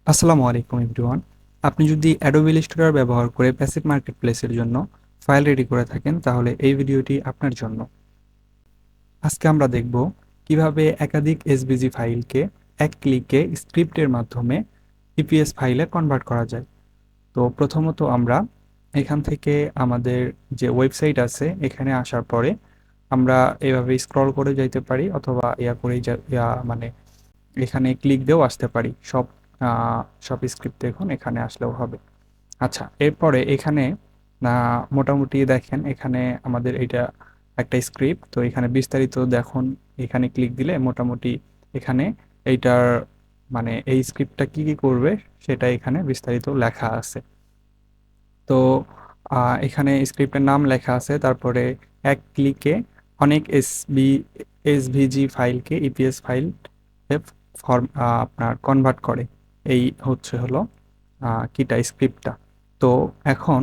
আসসালামু আলাইকুম এভরিওয়ান। আপনি যদি অ্যাডোবি ইলাস্ট্রেটর ব্যবহার করে প্যাসিভ মার্কেটপ্লেসের জন্য ফাইল রেডি করে থাকেন তাহলে এই ভিডিওটি আপনার জন্য। আজকে আমরা দেখব কিভাবে একাধিক এসভিজি ফাইলকে এক ক্লিকে স্ক্রিপ্টের মাধ্যমে ইপিএস ফাইলে কনভার্ট করা যায়। তো প্রথমত আমরা এখান থেকে আমাদের যে ওয়েবসাইট আছে এখানে আসার পরে আমরা এভাবে স্ক্রল করে যাইতে পারি অথবা ইয়া করেই মানে এখানে ক্লিক দিয়েও আসতে পারি। সব স্ক্রিপ্ট দেখুন এখানে আসলেও হবে। আচ্ছা, এরপরে এখানে মোটামুটি দেখেন এখানে আমাদের এটা একটা স্ক্রিপ্ট, তো এখানে বিস্তারিত দেখুন। এখানে ক্লিক দিলে মোটামুটি এখানে এইটার মানে এই স্ক্রিপ্টটা কি কি করবে সেটা এখানে বিস্তারিত লেখা আছে। তো এখানে স্ক্রিপ্টের নাম লেখা আছে, তারপরে এক ক্লিকে অনেক এসভিজি ফাইলকে ইপিএস ফাইল ফর্ম আপনার কনভার্ট করে। এই হলো কিটা স্ক্রিপ্টটা। তো এখন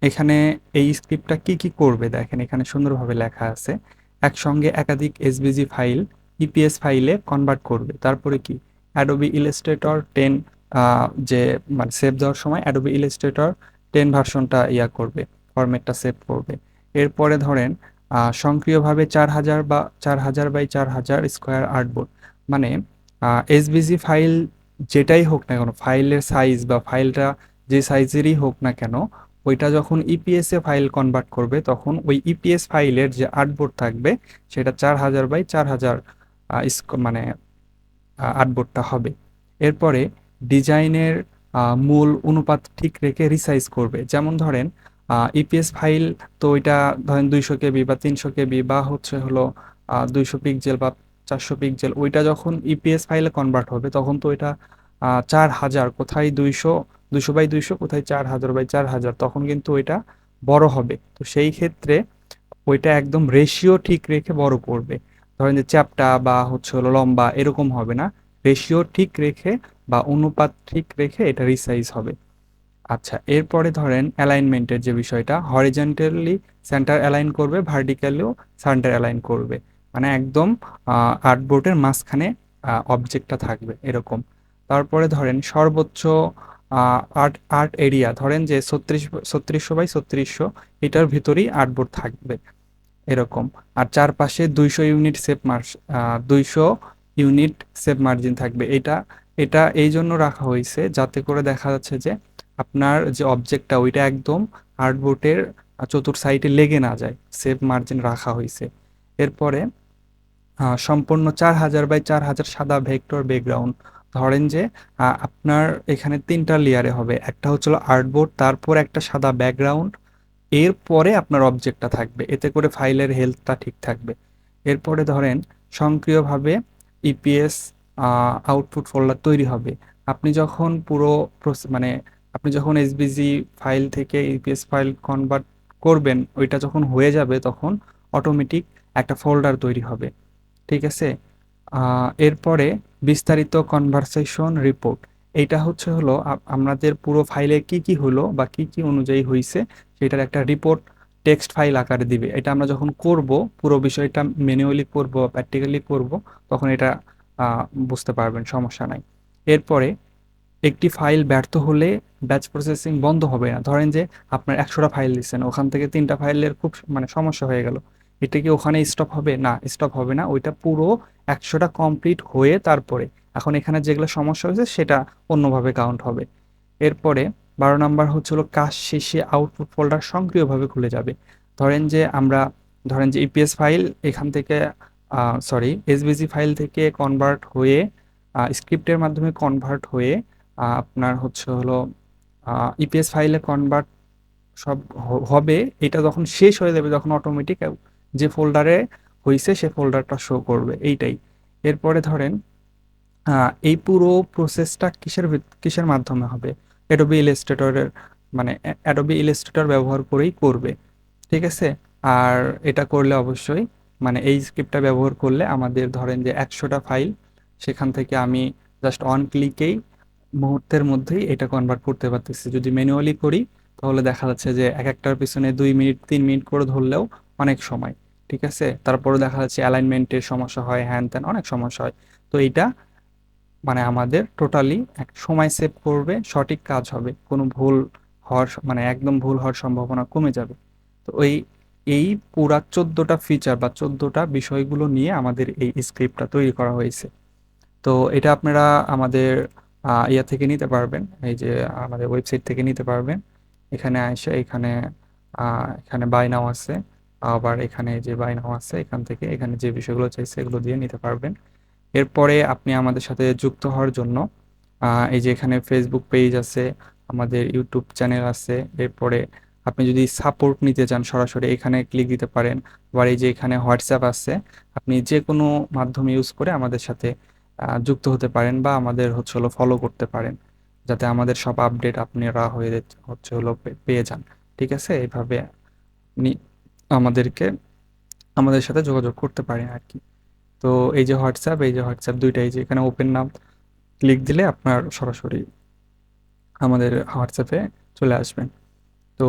এখানে এই স্ক্রিপ্টটা কি কি করবে দেখেন এখানে সুন্দরভাবে লেখা আছে। একসঙ্গে একাধিক এসভিজি ফাইল ইপিএস ফাইলে কনভার্ট করবে। তারপরে কি অ্যাডোবি ইলাস্ট্রেটর 10 যে মানে সেভ দেওয়ার সময় অ্যাডোবি ইলাস্ট্রেটর 10 ভার্সনটা করবে, ফরম্যাটটা সেভ করবে। এরপরে ধরেন সক্রিয়ভাবে 4000 বা 4000 বাই 4000 স্কোয়ার আর্টবোর্ড, মানে এসভিজি ফাইল যেটাই হোক না কেন, ফাইলের সাইজ বা ফাইলটা যে সাইজেরই হোক না কেন, ওইটা যখন ইপিএস এ ফাইল কনভার্ট করবে তখন ওই ইপিএস ফাইলের যে আর্টবোর্ড থাকবে সেটা 4000 বাই 4000 মানে আর্টবোর্ডটা হবে। এরপরে ডিজাইনের মূল অনুপাত ঠিক রেখে রিসাইজ করবে। যেমন ধরেন ইপিএস ফাইল, তো ওইটা ধরেন 200 কেবি বা 300 কেবি বা 200 পিক্সেল বা 400 পিক্সেল, ওইটা যখন ইপিএস ফাইলে কনভার্ট হবে তখন তো ওইটা 4000, কোথায় 200 বাই 200, কোথায় 4000 বাই 4000, তখন কিন্তু ওইটা বড় হবে। তো সেই ক্ষেত্রে ওইটা একদম রেশিও ঠিক রেখে বড় করবে। ধরেন যে চ্যাপ্টা বা লম্বা এরকম হবে না, রেশিও ঠিক রেখে বা অনুপাত ঠিক রেখে এটা রিসাইজ হবে। আচ্ছা, এরপরে ধরেন অ্যালাইনমেন্টের যে বিষয়টা, হরিজন্টালি সেন্টার অ্যালাইন করবে, ভার্টিক্যালিও সেন্টার অ্যালাইন করবে, মানে একদম আর্টবোর্ডের মাঝখানে অবজেক্টটা থাকবে এরকম। তারপরে ধরেন সর্বোচ্চ আর্ট আর্ট এরিয়া, ধরেন যে 3600 বাই 3600, এটার ভিতরেই আর্টবোর্ড থাকবে এরকম। আর চারপাশে 200 ইউনিট সেভ মার্জিন থাকবে। এটা এটা এই জন্য রাখা হয়েছে যাতে করে দেখা যাচ্ছে যে আপনার যে অবজেক্টটা ওইটা একদম আর্টবোর্ডের চতুর সাইডে লেগে না যায়, সেভ মার্জিন রাখা হয়েছে। এরপরে সম্পূর্ণ 4000 বাই 4000 সাদা ভেক্টর ব্যাকগ্রাউন্ড, ধরেন যে আপনার এখানে 3টা লেয়ারে হবে, একটা হচ্ছিল আর্টবোর্ড, তারপর একটা সাদা ব্যাকগ্রাউন্ড, এরপরে আপনার অবজেক্টটা থাকবে, এতে করে ফাইলের হেলথটা ঠিক থাকবে। এরপরে ধরেন স্বয়ংক্রিয়ভাবে ইপিএস আউটপুট ফোল্ডার তৈরি হবে। আপনি যখন পুরো মানে আপনি যখন এসভিজি ফাইল থেকে ইপিএস ফাইল কনভার্ট করবেন, ওইটা যখন হয়ে যাবে তখন অটোমেটিক একটা ফোল্ডার তৈরি হবে। ঠিক আছে। এরপরে বিস্তারিত কনভারসেশন রিপোর্ট, এইটা আমাদের পুরো ফাইলে কি কি হলো বা কি কি অনুযায়ী হয়েছে সেটার একটা রিপোর্ট টেক্সট ফাইল আকারে দিবে। এটা আমরা যখন করব, পুরো বিষয়টা ম্যানুয়ালি করব বা প্র্যাকটিক্যালি করব, তখন এটা বুঝতে পারবেন, সমস্যা নাই। এরপরে একটি ফাইল ব্যর্থ হলে ব্যাচ প্রসেসিং বন্ধ হবে না। ধরেন যে আপনার 100টা ফাইল দিচ্ছেন, ওখান থেকে 3টা ফাইলের খুব মানে সমস্যা হয়ে গেল, এটা কি ওখানে স্টপ হবে? না, স্টপ হবে না, ওইটা পুরো 100টা কমপ্লিট হয়ে তারপরে এখন এখানে যেগুলো সমস্যা হয়েছে সেটা অন্যভাবে কাউন্ট হবে। এরপরে 12 নাম্বার কাজ শেষে আউটপুট ফোল্ডার সক্রিয়ভাবে খুলে যাবে। ধরেন যে আমরা ধরেন যে ইপিএস ফাইল এখান থেকে এসভিজি ফাইল থেকে কনভার্ট হয়ে স্ক্রিপ্টের মাধ্যমে কনভার্ট হয়ে আপনার ইপিএস ফাইলে কনভার্ট সব হবে। এটা যখন শেষ হয়ে যাবে তখন অটোমেটিক যে ফোল্ডারে হয়েছে সে ফোল্ডারটা শো করবে, এইটাই। এরপরে ধরেন এই পুরো প্রসেসটা কিসের মাধ্যমে হবে? অ্যাডোবি ইলাস্ট্রেটরের, মানে অ্যাডোবি ইলাস্ট্রেটর ব্যবহার করেই করবে। ঠিক আছে। আর এটা করলে অবশ্যই মানে এই স্ক্রিপ্টটা ব্যবহার করলে আমাদের ধরেন যে 100টা ফাইল, সেখান থেকে আমি জাস্ট অন ক্লিকেই মুহূর্তের মধ্যেই এটা কনভার্ট করতে পারতেছি। যদি ম্যানুয়ালি করি তাহলে দেখা যাচ্ছে যে এক একটার পিছনে 2 মিনিট 3 মিনিট করে ধরলেও অনেক সময়। ঠিক আছে। তারপরে দেখা যাচ্ছে অ্যালাইনমেন্টের সমস্যা হয়, হ্যান ত্যান অনেক সমস্যা হয়। তো এইটা মানে আমাদের টোটালি এক সময় সেভ করবে, সঠিক কাজ হবে, কোনো ভুল হওয়ার মানে একদম ভুল হওয়ার সম্ভাবনা কমে যাবে। তো এই পুরা 14টা ফিচার বা 14টা বিষয়গুলো নিয়ে আমাদের এই স্ক্রিপ্টটা তৈরি করা হয়েছে। তো এটা আপনারা আমাদের ইয়া থেকে নিতে পারবেন, এই যে আমাদের ওয়েবসাইট থেকে নিতে পারবেন। এখানে এসে এখানে বাই নাও আছে, আবার এখানে যে বাই নাও আছে এখান থেকে এখানে যে বিষয়গুলো চাইছে এগুলো দিয়ে নিতে পারবেন। এরপরে আপনি আমাদের সাথে যুক্ত হওয়ার জন্য এই যে এখানে ফেসবুক পেজ আছে, আমাদের ইউটিউব চ্যানেল আছে। এরপরে আপনি যদি সাপোর্ট নিতে চান সরাসরি এখানে ক্লিক দিতে পারেন। আবার এই যে এখানে হোয়াটসঅ্যাপ আছে, আপনি যে কোনো মাধ্যম ইউজ করে আমাদের সাথে যুক্ত হতে পারেন বা আমাদের হচ্ছে হলো ফলো করতে পারেন, যাতে আমাদের সব আপডেট আপনারা হচ্ছে হলো পেয়ে যান। ঠিক আছে, এইভাবে আপনি আমাদেরকে আমাদের সাথে যোগাযোগ করতে পারেন আর কি। তো এই যে হোয়াটসঅ্যাপ দুইটাই, যে এখানে ওপেন নাম ক্লিক দিলে আপনার সরাসরি আমাদের হোয়াটসঅ্যাপে চলে আসবেন। তো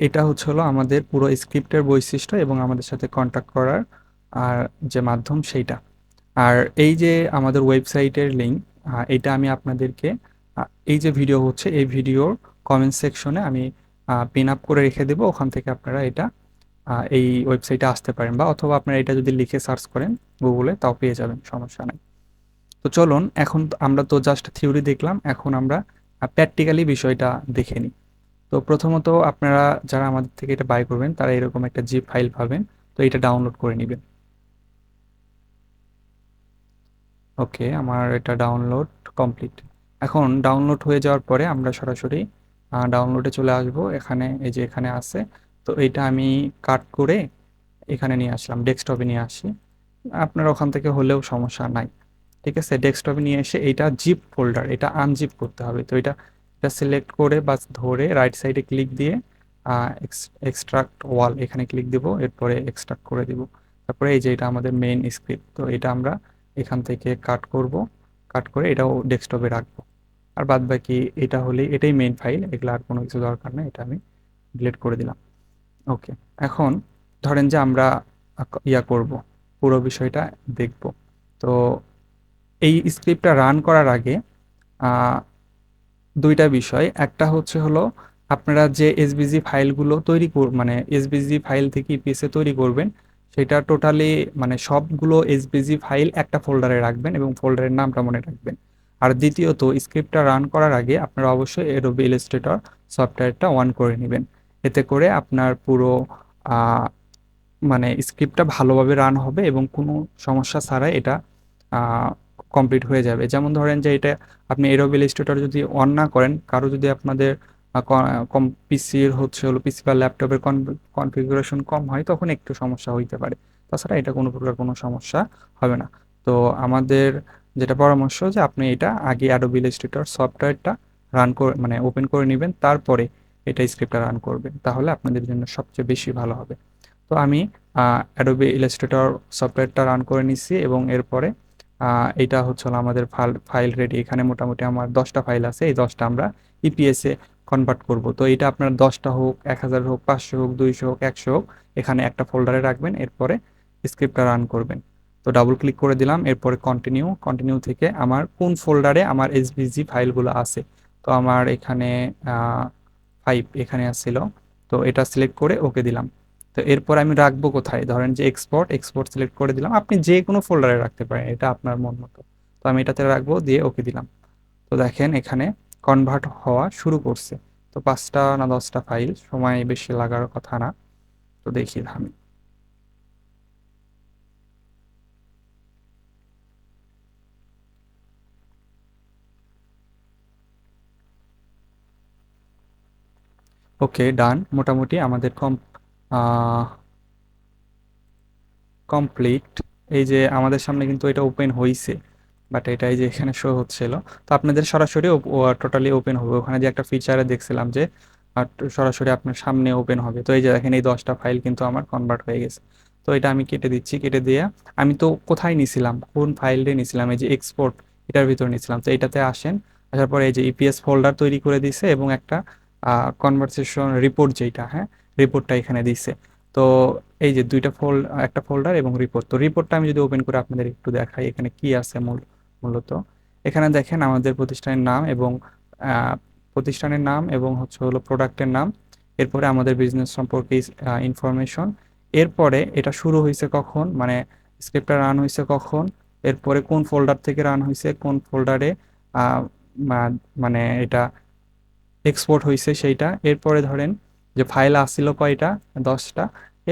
এটা হচ্ছে হলো আমাদের পুরো স্ক্রিপ্টের বৈশিষ্ট্য এবং আমাদের সাথে কন্ট্যাক্ট করার আর যে মাধ্যম সেইটা। আর এই যে আমাদের ওয়েবসাইটের লিঙ্ক, এটা আমি আপনাদেরকে এই যে ভিডিও হচ্ছে এই ভিডিওর কমেন্ট সেকশনে আমি পিন আপ করে রেখে দেবো, ওখান থেকে আপনারা এটা এই ওয়েবসাইটে আসতে পারেন, বা অথবা আপনারা এটা যদি লিখে সার্চ করেন গুগলে তাও পেয়ে যাবেন, সমস্যা নাই। তো চলুন, এখন আমরা তো জাস্ট থিওরি দেখলাম, এখন আমরা প্র্যাকটিক্যালি বিষয়টা দেখে নিই। তো প্রথমত আপনারা যারা আমাদের থেকে এটা বাই করবেন তারা এরকম একটা জিপ ফাইল পাবেন, তো এটা ডাউনলোড করে নেবেন। ওকে, আমার এটা ডাউনলোড কমপ্লিট। এখন ডাউনলোড হয়ে যাওয়ার পরে আমরা সরাসরি ডাউনলোডে চলে আসব। এখানে এই যে এখানে আছে, তো এইটা আমি কাট করে এখানে নিয়ে আসলাম, ডেস্কটপে নিয়ে আসি। আপনার ওখান থেকে হলেও সমস্যা নাই। ঠিক আছে, ডেস্কটপে নিয়ে এসে এইটা জিপ ফোল্ডার, এটা আনজিপ করতে হবে। তো এটা সিলেক্ট করে বাস ধরে রাইট সাইডে ক্লিক দিয়ে এক্সট্রাক্ট ওয়াল এখানে ক্লিক দিব, এরপরে এক্সট্রাক্ট করে দিব। তারপরে এই যে এটা আমাদের মেইন স্ক্রিপ্ট, তো এটা আমরা এখান থেকে কাট করব, কাট করে এটাও ডেস্কটপে রাখবো। আর বাদ বাকি এটা হলে এটাই মেইন ফাইল, এগুলো আর কোনো কিছু দরকার নেই, এটা আমি ডিলিট করে দিলাম। ওকে, এখন ধরেন যে আমরা ইয়া করব, পুরো বিষয়টা দেখব। তো এই স্ক্রিপ্টটা রান করার আগে দুইটা বিষয়, একটা হচ্ছে হলো আপনারা যে এসভিজি ফাইলগুলো মানে এসভিজি ফাইল থেকে ইপিএসে তৈরি করবেন, সেটা টোটালি মানে সবগুলো এসভিজি ফাইল একটা ফোল্ডারে রাখবেন এবং ফোল্ডারের নামটা মনে রাখবেন। আর দ্বিতীয়ত, স্ক্রিপ্টটা রান করার আগে আপনারা অবশ্যই অ্যাডোবি ইলাস্ট্রেটর সফটওয়্যারটা অন করে নেবেন। এতে করে আপনার পুরো মানে স্ক্রিপ্টটা ভালোভাবে রান হবে এবং কোনো সমস্যা ছাড়াই এটা কমপ্লিট হয়ে যাবে। যেমন ধরেন যে এটা আপনি এডোবি ইলাস্ট্রেটর যদি অন না করেন, কারো যদি আপনাদের কম পিসির হচ্ছে হলো পিসি বা ল্যাপটপের কনফিগারেশন কম হয় তখন একটু সমস্যা হইতে পারে। তাছাড়া এটা কোনো প্রকার কোনো সমস্যা হবে না। তো আমাদের যেটা পরামর্শ যে আপনি এটা আগে অ্যাডোবি ইলাস্ট্রেটর সফটওয়্যারটা রান করে মানে ওপেন করে নেবেন, তারপরে এটা স্ক্রিপ্টটা রান করবেন, তাহলে আপনাদের জন্য সবচেয়ে বেশি ভালো হবে। তো আমি অ্যাডোবি ইলাস্ট্রেটর সফটওয়্যারটা রান করে নিচ্ছি এবং এরপরে এইটা হচ্ছে হলো আমাদের ফাইল রেডি। এখানে মোটামুটি আমার 10টা ফাইল আছে, এই 10টা আমরা ইপিএসে কনভার্ট করব। তো এটা আপনার 10টা হোক, 1000 হোক, 500 হোক, 200 হোক, 100 হোক, এখানে একটা ফোল্ডারে রাখবেন, এরপরে স্ক্রিপ্টটা রান করবেন। তো ডাবল ক্লিক করে দিলাম, এরপরে কন্টিনিউ থেকে আমার কোন ফোল্ডারে আমার এসভিজি ফাইলগুলো আছে। তো আমার এখানে 5 এখানে আসছিল, তো এটা সিলেক্ট করে ওকে দিলাম। তো এরপর আমি রাখবো কোথায়, ধরেন যে এক্সপোর্ট সিলেক্ট করে দিলাম, আপনি যে কোনো ফোল্ডারে রাখতে পারেন, এটা আপনার মন মতো। তো আমি এটাতে রাখবো, দিয়ে ওকে দিলাম। তো দেখেন এখানে কনভার্ট হওয়া শুরু করছে। তো 5টা না 10টা ফাইল, সময় বেশি লাগার কথা না। তো দেখি আমি, ওকে ডান, মোটামুটি আমাদের কমপ্লিট। এই যে আমাদের সামনে কিন্তু এটা ওপেন হয়েছে, বাট এটা এই যে এখানে শো হচ্ছিল। তো আপনাদের সরাসরি টোটালি ওপেন হবে, ওখানে যে একটা ফিচারে দেখছিলাম যে সরাসরি আপনার সামনে ওপেন হবে। তো এই যে দেখেন এই 10টা ফাইল কিন্তু আমার কনভার্ট হয়ে গেছে। তো এটা আমি কেটে দিচ্ছি, কেটে দিয়ে আমি তো কোথায় নিছিলাম, কোন ফাইলটা নিছিলাম, এই যে এক্সপোর্ট এটার ভিতরে নিছিলাম। তো এটাতে আসেন, আসার পরে এই যে ইপিএস ফোল্ডার তৈরি করে দিছে এবং একটা কনভারসেশন রিপোর্ট, যেটা হ্যাঁ রিপোর্টটা এখানে দিছে। তো এই যে একটা ফোল্ডার এবং রিপোর্ট। তো রিপোর্টটা আমি যদি ওপেন করে আপনাদের একটু দেখাই এখানে কি আছে মূলত। এখানে দেখেন আমাদের প্রতিষ্ঠানের নাম এবং আহ, প্রতিষ্ঠানের নাম এবং হচ্ছে হলো প্রোডাক্টের নাম, এরপরে আমাদের বিজনেস সম্পর্কে ইনফরমেশন, এরপরে এটা শুরু হয়েছে কখন, মানে স্ক্রিপ্টটা রান হয়েছে কখন, এরপরে কোন ফোল্ডার থেকে রান হয়েছে, কোন ফোল্ডারে মানে এটা এক্সপোর্ট হয়েছে সেইটা, এরপরে ধরেন যে ফাইল আসছিল কয়টা, 10টা,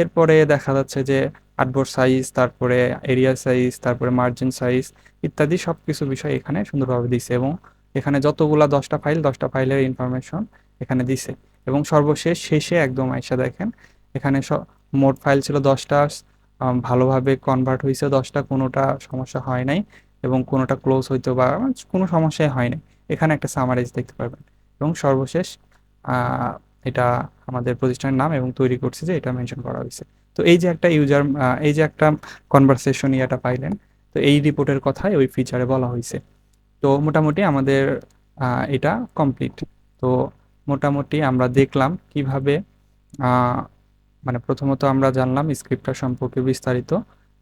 এরপরে দেখা যাচ্ছে যে আর্টবোর্ড সাইজ, তারপরে এরিয়া সাইজ, তারপরে মার্জিন সাইজ ইত্যাদি সব কিছু বিষয় এখানে সুন্দরভাবে দিছে, এবং এখানে যতগুলা 10টা ফাইল, 10টা ফাইলের ইনফরমেশন এখানে দিছে। এবং সর্বশেষ শেষে একদম আইসা দেখেন এখানে মোট ফাইল ছিল 10টা, ভালোভাবে কনভার্ট হয়েছে 10টা, কোনোটা সমস্যা হয় নাই এবং কোনোটা ক্লোজ হইতো বা কোনো সমস্যাই হয় নাই। এখানে একটা সামারাইজ দেখতে পারবেন। এবং সর্বশেষ আহ, এটা আমাদের প্রতিষ্ঠানের নাম এবং তৈরি করছে যে এটা মেনশন করা হয়েছে। তো এই যে একটা এই যে একটা কনভারসেশন ইয়াটা পাইলেন, তো এই রিপোর্টের কথাই ওই ফিচারে বলা হয়েছে। তো মোটামুটি আমাদের এটা কমপ্লিট। তো মোটামুটি আমরা দেখলাম কিভাবে আহ, মানে প্রথমত আমরা জানলাম স্ক্রিপ্টটা সম্পর্কে বিস্তারিত,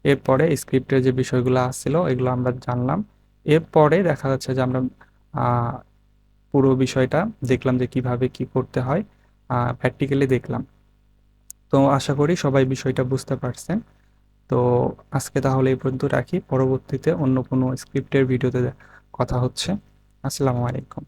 এরপরে স্ক্রিপ্টের যে বিষয়গুলো আসছিল এগুলো আমরা জানলাম, এরপরে দেখা যাচ্ছে যে আমরা আহ, পুরো বিষয়টা দেখলাম যে কিভাবে কি করতে হয়, প্র্যাকটিক্যালি দেখলাম। তো আশা করি সবাই বিষয়টা বুঝতে পারছেন। তো আজকে তাহলে এই পর্যন্ত রাখি, পরবর্তীতে অন্য কোনো স্ক্রিপ্টের ভিডিওতে কথা হচ্ছে। আসসালামু আলাইকুম।